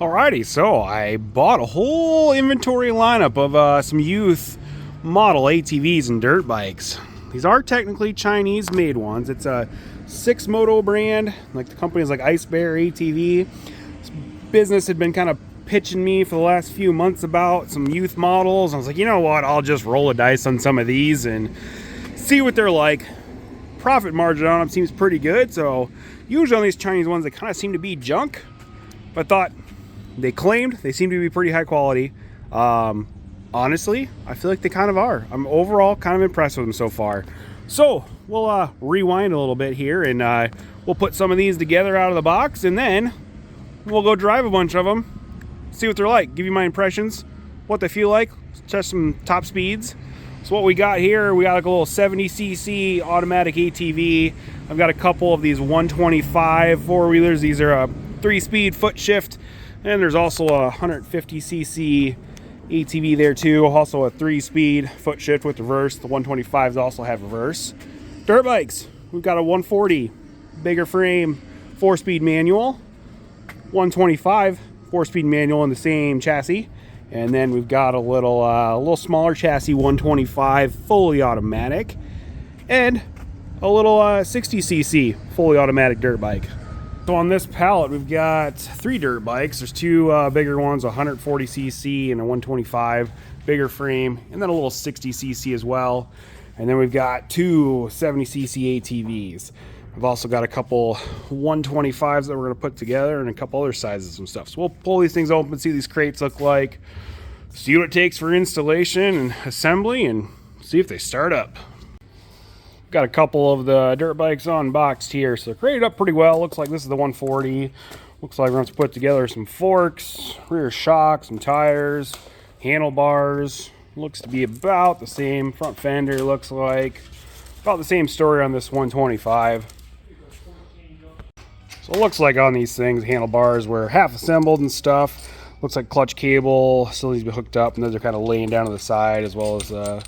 Alrighty, so I bought a whole inventory lineup of some youth model ATVs and dirt bikes. These are technically Chinese-made ones. It's a SyxMoto brand, like the company's like Ice Bear ATV. This business had been kind of pitching me for the last few months about some youth models. I was like, you know what, I'll just roll a dice on some of these and see what they're like. Profit margin on them seems pretty good, so usually on these Chinese ones they kind of seem to be junk. But I thought, they claimed they seem to be pretty high quality. Honestly, I feel like they kind of are. I'm overall kind of impressed with them so far. So we'll rewind a little bit here and we'll put some of these together out of the box, and then we'll go drive a bunch of them, see what they're like, give you my impressions, what they feel like, test some top speeds. So what we got here, we got like a little 70cc automatic ATV. I've got a couple of these 125 four-wheelers. These are a 3-speed foot shift. And there's also a 150cc ATV there too, also a 3-speed foot shift with reverse. The 125s also have reverse. Dirt bikes, we've got a 140 bigger frame 4-speed manual, 125 4-speed manual in the same chassis, and then we've got a little smaller chassis 125 fully automatic, and a little 60cc fully automatic dirt bike. So on this pallet, we've got 3 dirt bikes. There's 2 bigger ones, a 140cc and a 125, bigger frame, and then a little 60cc as well. And then we've got 2 70cc ATVs. We've also got a couple 125s that we're going to put together and a couple other sizes and stuff. So we'll pull these things open, see what these crates look like, see what it takes for installation and assembly, and see if they start up. Got a couple of the dirt bikes unboxed here, so they're crated up pretty well. Looks like this is the 140. Looks like we're going to put together some forks, rear shocks, some tires, handlebars. Looks to be about the same. Front fender looks like about the same story on this 125. So it looks like on these things, handlebars were half assembled and stuff. Looks like clutch cable still needs to be hooked up, and those are kind of laying down to the side, as well as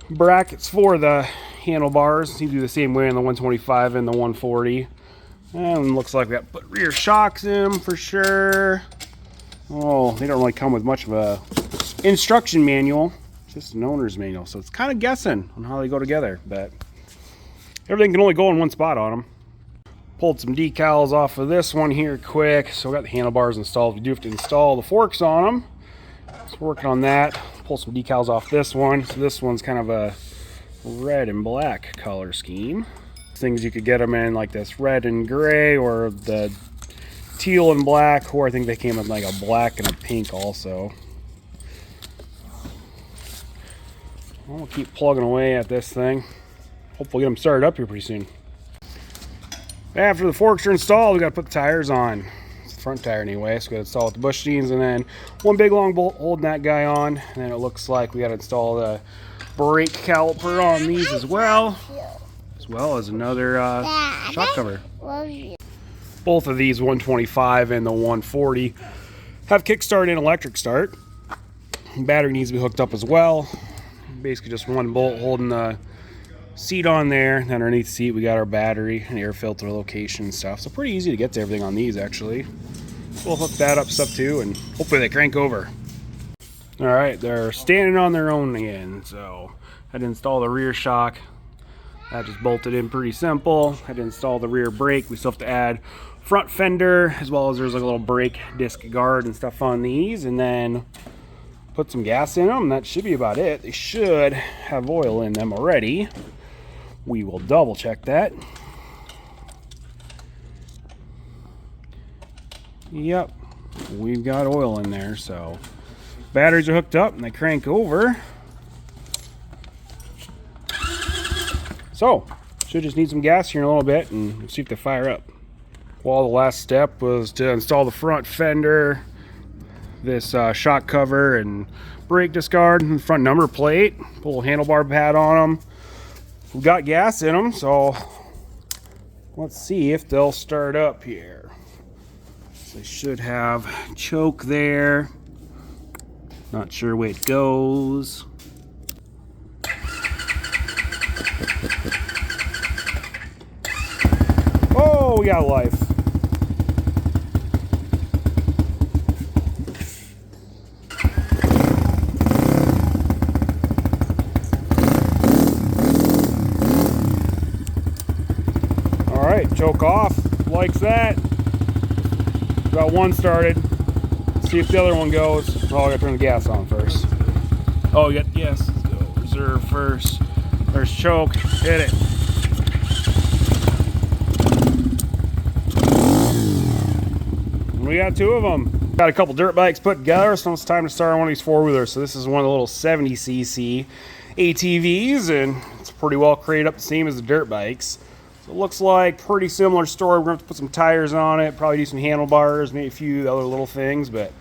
brackets for the handlebars. Seem to do the same way on the 125 and the 140. And looks like we got to put rear shocks in for sure. Oh, they don't really come with much of a instruction manual, just an owner's manual, so it's kind of guessing on how they go together, but everything can only go in one spot on them. Pulled some decals off of this one here quick. So we got the handlebars installed. We do have to install the forks on them, so we're working on that. Pull some decals off this one. So this one's kind of a red and black color scheme. Things you could get them in like this red and gray, or the teal and black, or I think they came in like a black and a pink also. We'll keep plugging away at this thing. Hopefully get them started up here pretty soon. After the forks are installed, we got to put the tires on. Front tire anyway, so we got to install with the bushings, and then one big long bolt holding that guy on, and then it looks like we got to install the brake caliper on these as well as another shock cover. Both of these 125 and the 140 have kickstart and electric start. Battery needs to be hooked up as well. Basically just one bolt holding the seat on there, and underneath the seat we got our battery and air filter location and stuff. So pretty easy to get to everything on these actually. We'll hook that up stuff too, and hopefully they crank over. All right, they're standing on their own again. So I had to install the rear shock. That just bolted in pretty simple. I had to install the rear brake. We still have to add front fender, as well as there's like a little brake disc guard and stuff on these, and then put some gas in them. That should be about it. They should have oil in them already. We will double check that. Yep, we've got oil in there, so batteries are hooked up and they crank over. So should just need some gas here in a little bit and see if they fire up. Well, the last step was to install the front fender, this shock cover and brake discard, and front number plate, put a little handlebar pad on them. We've got gas in them, so let's see if they'll start up here. So they should have choke there. Not sure where it goes. Oh, we got life. choke off, likes that. Got one started. See if the other one goes. Oh, I gotta turn the gas on first. Oh, you got, yes, let's go. Reserve first. There's choke, hit it. We got two of them. Got a couple dirt bikes put together, so it's time to start on one of these four-wheelers. So this is one of the little 70cc ATVs, and it's pretty well created up the same as the dirt bikes. So it looks like pretty similar story. We're gonna have to put some tires on it, probably do some handlebars, maybe a few other little things, but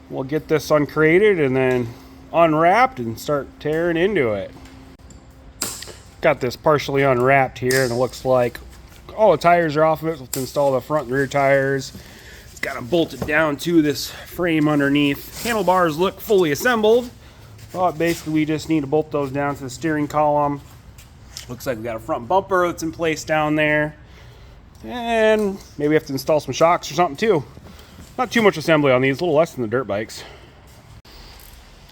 we'll get this uncrated and then unwrapped and start tearing into it. Got this partially unwrapped here, and it looks like all the tires are off of it. So let's install the front and rear tires. It's got them bolted down to this frame underneath. Handlebars look fully assembled. But basically we just need to bolt those down to the steering column. Looks like we got a front bumper that's in place down there. And maybe we have to install some shocks or something too. Not too much assembly on these, a little less than the dirt bikes.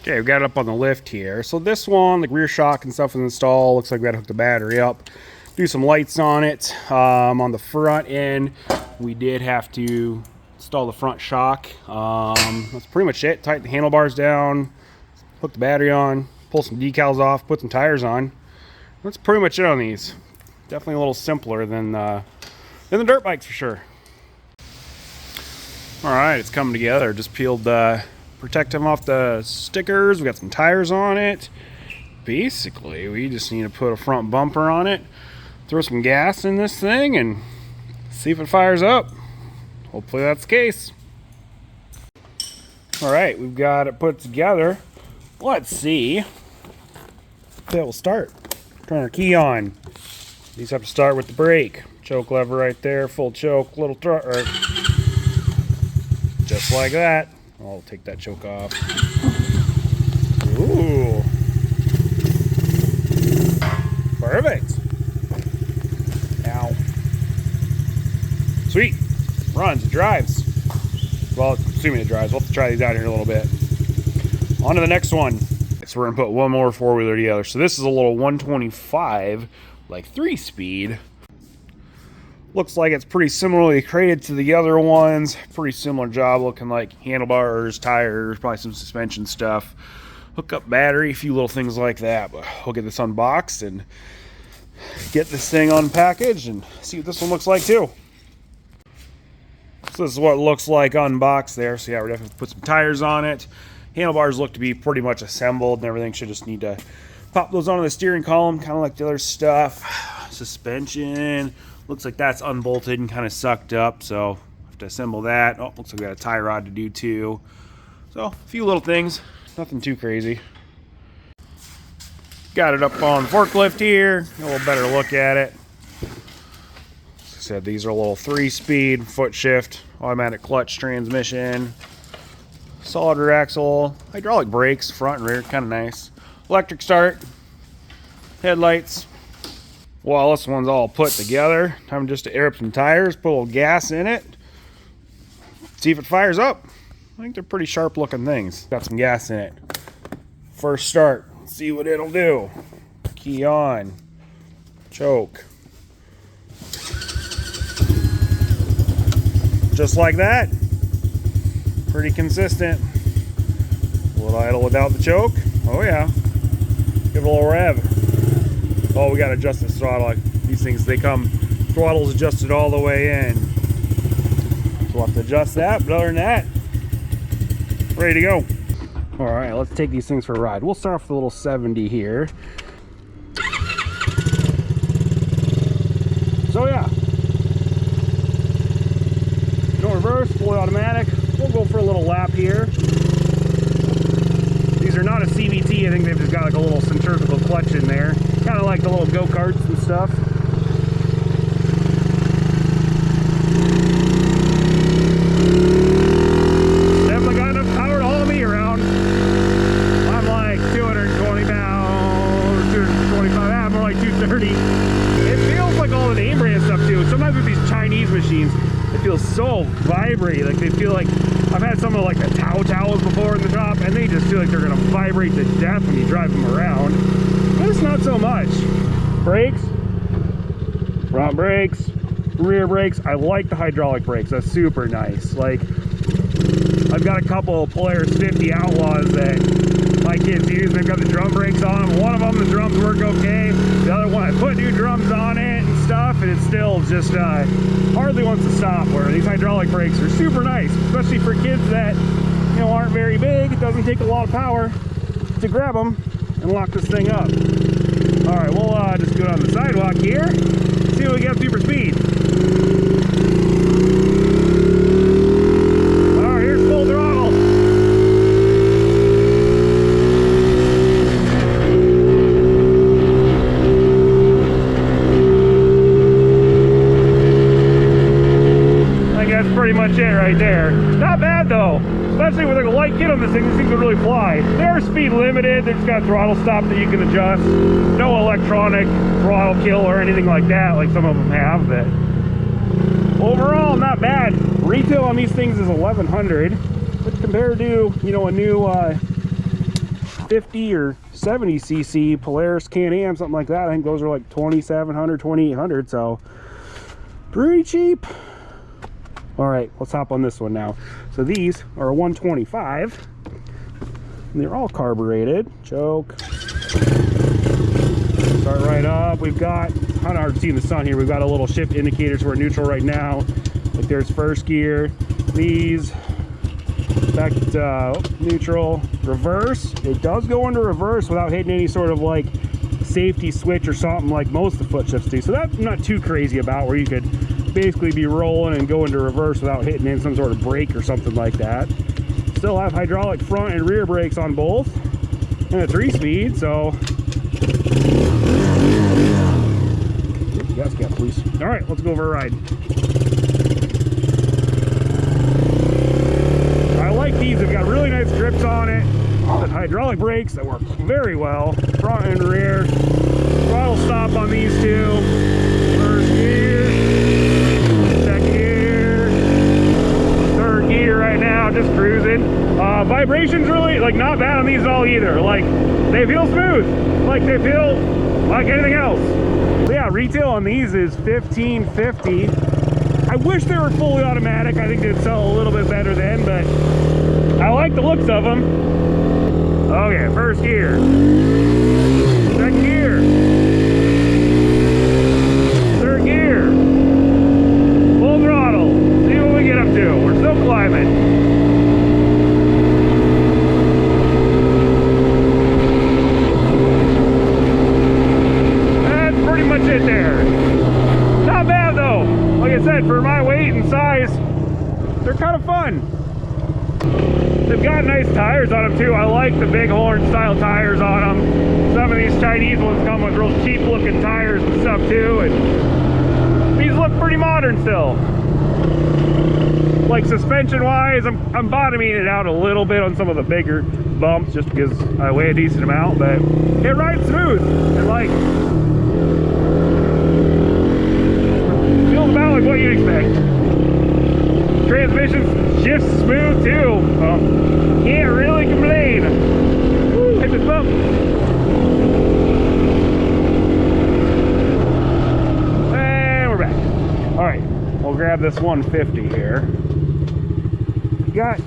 Okay, we got it up on the lift here. So this one, the rear shock and stuff is installed. Looks like we got to hook the battery up. Do some lights on it. On the front end, we did have to install the front shock. That's pretty much it. Tighten the handlebars down, hook the battery on, pull some decals off, put some tires on. That's pretty much it on these. Definitely a little simpler than the dirt bikes for sure. All right, it's coming together. Just peeled the protective off the stickers. We got some tires on it. Basically, we just need to put a front bumper on it, throw some gas in this thing, and see if it fires up. Hopefully that's the case. All right, we've got it put together. Let's see if it will start. Turn our key on. These have to start with the brake. Choke lever right there, full choke, little just like that. I'll take that choke off. Ooh. Perfect. Ow. Sweet. Runs, it drives. Well, assuming it drives. We'll have to try these out here in a little bit. On to the next one. So we're gonna put one more four-wheeler together. So this is a little 125, like 3-speed. Looks like it's pretty similarly created to the other ones. Pretty similar job, looking like handlebars, tires, probably some suspension stuff. Hook up battery, a few little things like that. But we'll get this unboxed and get this thing unpackaged and see what this one looks like too. So this is what it looks like unboxed there. So yeah, we're definitely put some tires on it. Handlebars look to be pretty much assembled and everything. Should just need to pop those onto the steering column, kind of like the other stuff. Suspension. Looks like that's unbolted and kind of sucked up, so I have to assemble that. Oh, looks like we got a tie rod to do too. So, a few little things, nothing too crazy. Got it up on the forklift here, a little better look at it. As I said, these are a little 3-speed, foot shift, automatic clutch transmission, solid rear axle, hydraulic brakes, front and rear, kind of nice. Electric start, headlights. Well, this one's all put together. Time just to air up some tires, put a little gas in it, see if it fires up. I think they're pretty sharp looking things. Got some gas in it. First start, see what it'll do. Key on, choke. Just like that. Pretty consistent. A little idle without the choke. Oh yeah. Give it a little rev. Oh, we got to adjust the throttle. Like these things, they come, throttle's adjusted all the way in. So we'll have to adjust that, but other than that, ready to go. All right, let's take these things for a ride. We'll start off with a little 70 here. So yeah, no reverse, fully automatic. We'll go for a little lap here. These are not a CVT. I think they've just got like a little centrifugal clutch in there. Kind of like the little go-karts and stuff. Definitely got enough power to haul me around. I'm like 220 pounds, 225, more like 230. It feels like all the name brand stuff too. Sometimes with these Chinese machines, it feels so vibrate. Like they feel like, I've had some of like the Towers before in the shop, and they just feel like they're gonna vibrate to death when you drive them around. But it's not so much. Brakes, front brakes, rear brakes. I like the hydraulic brakes. That's super nice. Like, I've got a couple of Polaris 50 Outlaws that my kids use. They've got the drum brakes on them. One of them, the drums work okay. The other one, I put new drums on it and stuff, and it still just hardly wants to stop. Where these hydraulic brakes are super nice, especially for kids that, you know, aren't very big. It doesn't take a lot of power to grab them and lock this thing up. All right, we'll just go down the sidewalk here, see what we got super speed. All right, here's full throttle. I think that's pretty much it right there. Not bad though. Especially with a light kit on this thing, this thing could really fly. They are speed limited. They've just got throttle stop that you can adjust. No electronic throttle kill or anything like that, like some of them have. But overall, not bad. Retail on these things is $1,100, but compared to, you know, a new 50 or 70 cc Polaris Can-Am, something like that, I think those are like $2,700, $2,800. So pretty cheap. All right, let's hop on this one now. So these are a 125, and they're all carbureted. Choke. Start right up. We've got, kind of hard to see in the sun here, we've got a little shift indicator, so we're neutral right now. Like there's first gear. These, back to neutral. Reverse. It does go into reverse without hitting any sort of like safety switch or something like most of the foot shifts do. So that's not too crazy about, where you could basically be rolling and go into reverse without hitting in some sort of brake or something like that. Still have hydraulic front and rear brakes on both, and a 3-speed. So gas cap, please. All right, let's go for a ride. I like these. They've got really nice grips on it. The hydraulic brakes that work very well, front and rear. Throttle stop on these two. First gear, second gear, third gear right now, just cruising. Vibrations really, like, not bad on these at all either. Like, they feel smooth. Like, they feel like anything else. So yeah, retail on these is $1,550. I wish they were fully automatic. I think they'd sell a little bit better then, but I like the looks of them. Okay, first gear, second gear, third gear, full throttle. See what we get up to. We're still climbing. That's pretty much it there. Not bad though. Like I said, for my weight and size, they're kind of fun. They've got nice tires on them too. I like the Bighorn style tires on them. Some of these Chinese ones come with real cheap looking tires and stuff too, and these look pretty modern still. Like suspension wise, I'm bottoming it out a little bit on some of the bigger bumps just because I weigh a decent amount, but it rides smooth. And like, feels about like what you'd expect. Transmission shifts smooth too, so can't really complain. Woo, hit this bump. And we're back. All right, we'll grab this 150 here. Got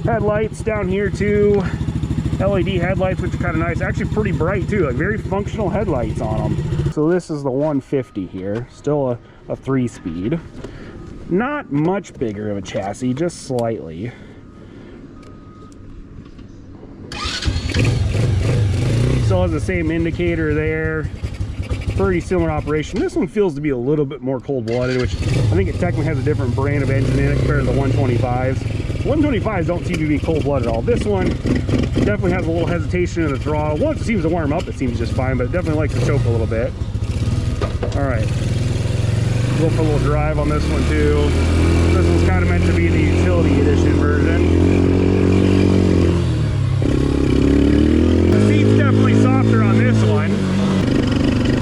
headlights down here too. LED headlights, which are kind of nice. Actually pretty bright too, like very functional headlights on them. So this is the 150 here, still a 3-speed. Not much bigger of a chassis, just slightly. Still has the same indicator there. Pretty similar operation. This one feels to be a little bit more cold-blooded, which I think it technically has a different brand of engine in it compared to the 125s. 125s don't seem to be cold-blooded at all. This one definitely has a little hesitation in the throttle. Once it seems to warm up, it seems just fine, but it definitely likes to choke a little bit. All right. Go for a little drive on this one too. This one's kind of meant to be the utility edition version. The seat's definitely softer on this one.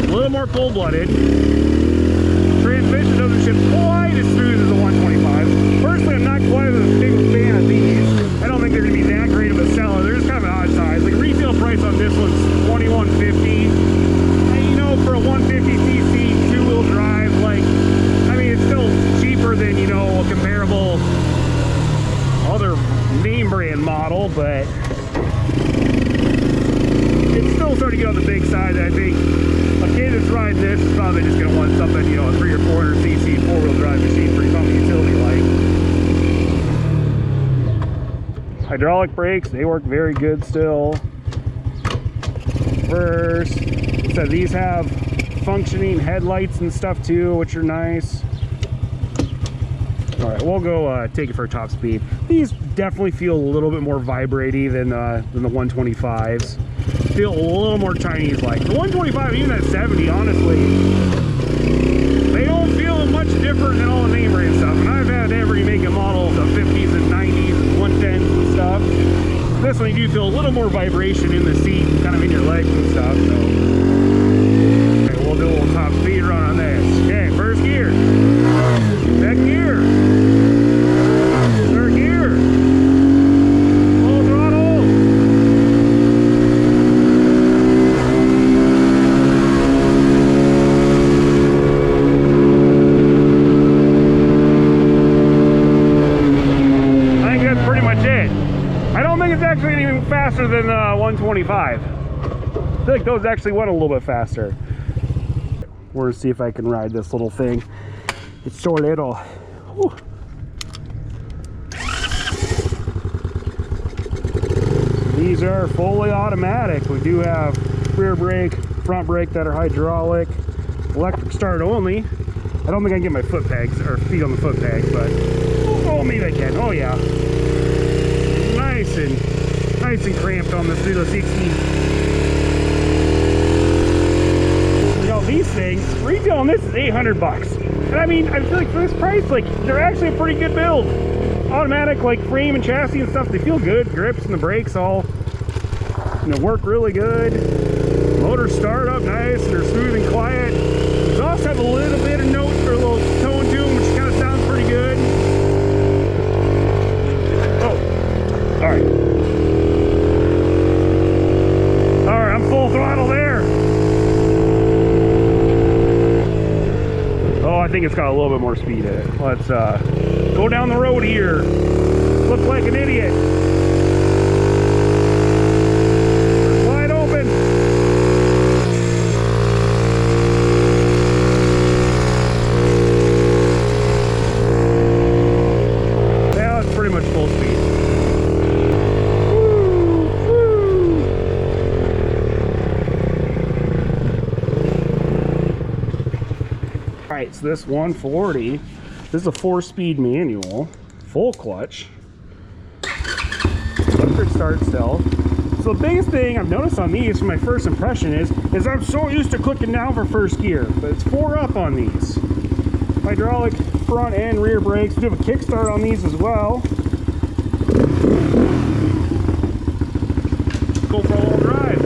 A little more cold-blooded. Transmission doesn't shift quite as smooth as the 125. Personally, I'm not quite as big a fan of these. I don't think they're going to be that great of a seller. They're just kind of an odd size. Like retail price on this one's $2,150. And you know, for a 150cc two-wheel drive, like, I mean, it's still another name brand model, but it's still starting to get on the big side. I think a kid that's riding this is probably just going to want something, you know, a 300 or 400 cc four-wheel drive machine for something utility-like. Hydraulic brakes, they work very good still. First, so these have functioning headlights and stuff too, which are nice. All right, we'll go take it for a top speed. These definitely feel a little bit more vibraty than the 125s. Feel a little more Chinese-like. The 125, even at 70, honestly, they don't feel much different than all the name brand stuff. And I've had every make and model, the 50s and 90s and 110s and stuff. This one, you do feel a little more vibration in the seat, kind of in your legs and stuff. So, okay, we'll do a little top speed run on this. Okay, first gear, second gear, third gear, full throttle. I think that's pretty much it. I don't think it's actually any faster than 125. I feel like those actually went a little bit faster. We're gonna see if I can ride this little thing. It's so little. Whew. These are fully automatic. We do have rear brake, front brake that are hydraulic, electric start only. I don't think I can get my foot pegs or feet on the foot pegs, but oh, maybe I can. Oh yeah. Nice and cramped on the 360. You know, these things, retail on this is 800 bucks. And I mean, I feel like for this price, like, they're actually a pretty good build. Automatic, like, frame and chassis and stuff, they feel good. Grips and the brakes all, you know, work really good. Motors start up nice, they're smooth and quiet. Exhaust have a little bit of note or a little tone to them, which kind of sounds pretty good. Oh, all right. Full throttle there. Oh, I think it's got a little bit more speed in it. Let's go down the road here. Look like an idiot. Wide open. Yeah, it's pretty much full speed. Alright, so this 140, this is a 4-speed manual, full clutch, electric start still. So the biggest thing I've noticed on these from my first impression is I'm so used to clicking down for first gear, but it's 4 up on these. Hydraulic front and rear brakes. We do have a kickstart on these as well. Go for a little drive.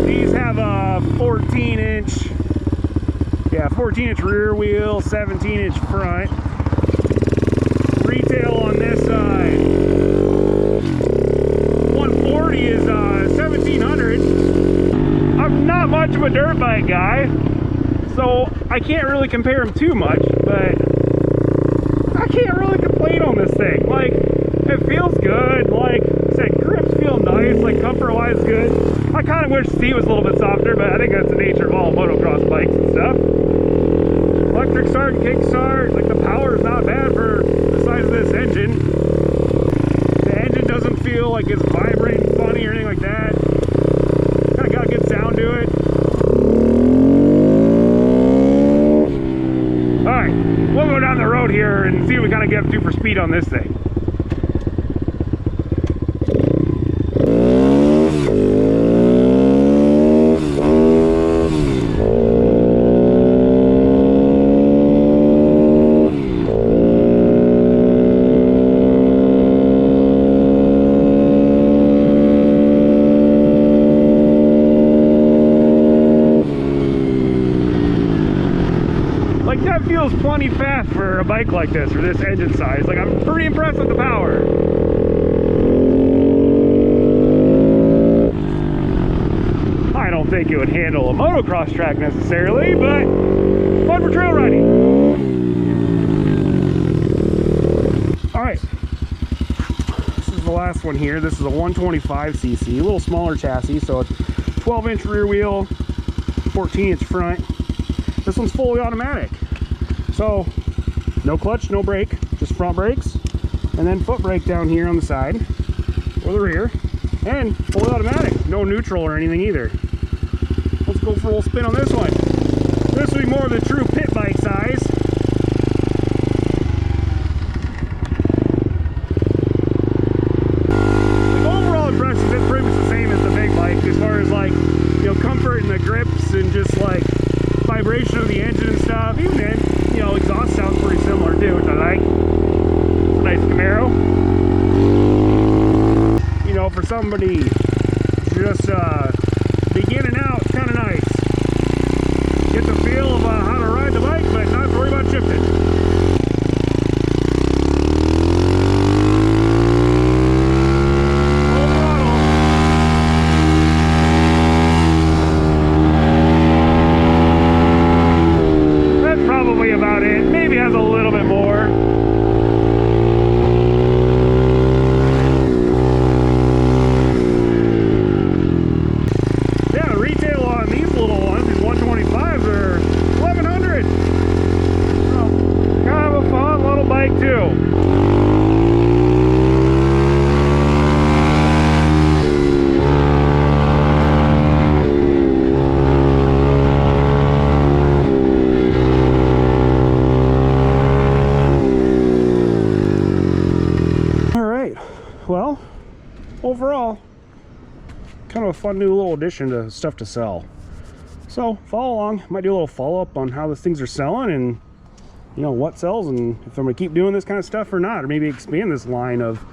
These have a 14-inch rear wheel, 17-inch front. Retail on this side, 140 is 1,700. I'm not much of a dirt bike guy, so I can't really compare them too much, but I can't really complain on this thing. Like, it feels good. Like I said, grips feel nice. Like, comfort-wise, good. I kind of wish the seat was a little bit softer, but I think that's the nature of all motocross bikes and stuff. Electric start and kick start, like, the power is not bad for the size of this engine. The engine doesn't feel like it's vibrating funny or anything like that. Kind of got a good sound to it. Alright, we'll go down the road here and see what we kind of get up to for speed on this thing. That feels plenty fast for a bike like this, for this engine size. Like, I'm pretty impressed with the power. I don't think it would handle a motocross track necessarily, but this one here. This is a 125cc, a little smaller chassis, so it's 12-inch rear wheel, 14-inch front. This one's fully automatic, so no clutch, no brake, just front brakes, and then foot brake down here on the side or the rear, and fully automatic, no neutral or anything either. Let's go for a little spin on this one. This will be more of the true pit bike size. The overall impressions, it's pretty much the same as the big bike as far as like, you know, comfort and the grips and just like vibration of the engine and stuff. Even then, you know, exhaust sounds pretty similar too, which I like. It's a nice Camaro. You know, for somebody just beginning out, it's kind of nice. Get the feel of how to ride the bike, but not worry about shifting. That's probably about it. Maybe has a little bit more. Yeah, retail on these little ones, these 125s, are $1,100. So, kind of a fun little bike too. All right, well, overall, kind of a fun new little addition to stuff to sell. So follow along, might do a little follow-up on how these things are selling and, you know, what sells and if I'm gonna keep doing this kind of stuff or not, or maybe expand this line of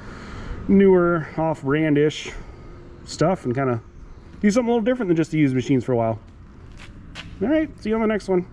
newer off-brand-ish stuff and kind of do something a little different than just the used machines for a while. All right, see you on the next one.